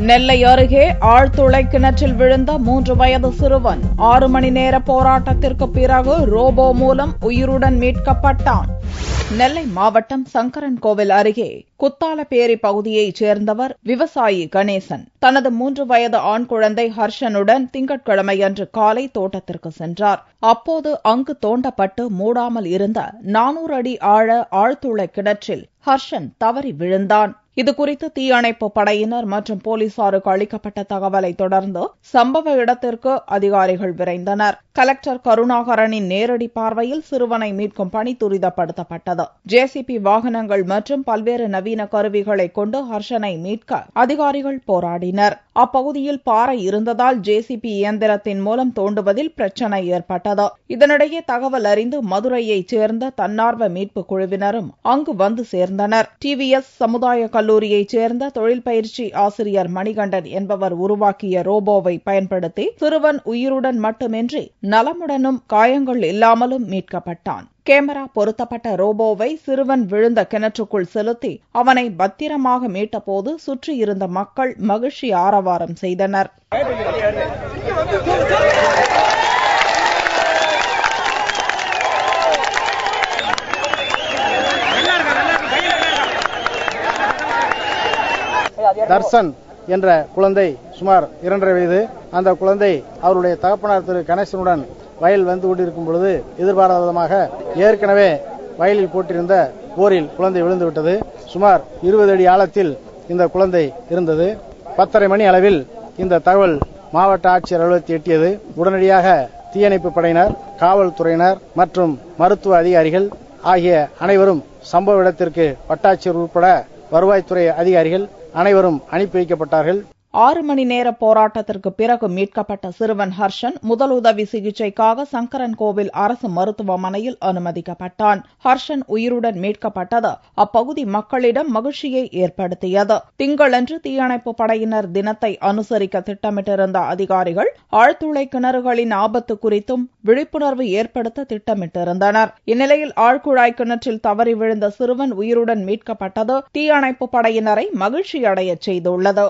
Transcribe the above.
நெல்லை அருகே ஆழ்துளை கிணற்றில் விழுந்த 3 வயது சிறுவன் 6 மணி நேர போராட்டத்திற்கு பிறகு ரோபோ மூலம் உயிருடன் மீட்கப்பட்டான். நெல்லை மாவட்டம் சங்கரன்கோவில் அருகே குத்தாலப்பேரி பகுதியைச் சேர்ந்தவர் விவசாயி கணேசன். தனது 3 வயது ஆண் குழந்தை ஹர்ஷனுடன் திங்கட்கிழமையன்று காலை தோட்டத்திற்கு சென்றார். அப்போது அங்கு தோண்டப்பட்டு மூடாமல் இருந்த 400 அடி ஆழ ஆழ்துளை கிணற்றில் ஹர்ஷன் தவறி விழுந்தான். இதுகுறித்து தீயணைப்பு படையினர் மற்றும் போலீசாருக்கு அளிக்கப்பட்ட தகவலை தொடர்ந்து சம்பவ இடத்திற்கு அதிகாரிகள் விரைந்தனர். கலெக்டர் கருணாகரனின் நேரடி பார்வையில் சிறுவனை மீட்கும் பணி துரிதப்படுத்தப்பட்டது. ஜேசிபி வாகனங்கள் மற்றும் பல்வேறு நவீன கருவிகளை கொண்டு ஹர்ஷனை மீட்க அதிகாரிகள் போராடினர். அப்பகுதியில் பாறை இருந்ததால் ஜேசிபி இயந்திரத்தின் மூலம் தோண்டுவதில் பிரச்சினை ஏற்பட்டது. இதனிடையே தகவல் அறிந்து மதுரையைச் சேர்ந்த தன்னார்வ மீட்பு குழுவினரும் அங்கு வந்து சேர்ந்தனர். டிவிஎஸ் சமுதாய கல்லூரியைச் சேர்ந்த தொழில் பயிற்சி ஆசிரியர் மணிகண்டன் என்பவர் உருவாக்கிய ரோபோவை பயன்படுத்தி சிறுவன் உயிருடன் மட்டுமின்றி நலமுடனும் காயங்கள் இல்லாமலும் மீட்கப்பட்டான். கேமரா பொருத்தப்பட்ட ரோபோவை சிறுவன் விழுந்த கிணற்றுக்குள் செலுத்தி அவனை பத்திரமாக மீட்டபோது சுற்றியிருந்த மக்கள் மகிழ்ச்சி ஆரவாரம் செய்தனர். தர்சன் என்ற குழந்தை சுமார் 2.5 வயது. அந்த குழந்தை அவருடைய தகப்பனார் திரு கணேசனுடன் வயல் வந்து கொண்டிருக்கும் பொழுது எதிர்பாராத விதமாக ஏற்கனவே வயலில் போட்டிருந்த போரில் குழந்தை விழுந்துவிட்டது. சுமார் 20 அடி ஆழத்தில் இந்த குழந்தை இருந்தது. 10:30 மணி அளவில் இந்த தகவல் மாவட்ட ஆட்சியர் அலுவலகத்தை எட்டியது. உடனடியாக தீயணைப்பு படையினர், காவல்துறையினர் மற்றும் மருத்துவ அதிகாரிகள் ஆகிய அனைவரும் சம்பவ இடத்திற்கு வட்டாட்சியர் உட்பட வருவாய்த்துறை அதிகாரிகள் அனைவரும் அனுப்பி வைக்கப்பட்டார்கள். 6 மணி நேர போராட்டத்திற்கு பிறகு மீட்கப்பட்ட சிறுவன் ஹர்ஷன் முதலுதவி சிகிச்சைக்காக சங்கரன்கோவில் அரசு மருத்துவமனையில் அனுமதிக்கப்பட்டான். ஹர்ஷன் உயிருடன் மீட்கப்பட்டது அப்பகுதி மக்களிடம் மகிழ்ச்சியை ஏற்படுத்தியது. திங்களன்று தீயணைப்பு படையினர் தினத்தை அனுசரிக்க திட்டமிட்டிருந்த அதிகாரிகள் ஆழ்துளை கிணறுகளின் ஆபத்து குறித்தும் விழிப்புணர்வு ஏற்படுத்த திட்டமிட்டிருந்தனர். இந்நிலையில் ஆழ்குழாய் கிணற்றில் தவறி விழுந்த சிறுவன் உயிருடன் மீட்கப்பட்டது தீயணைப்பு படையினரை மகிழ்ச்சியடையச் செய்துள்ளது.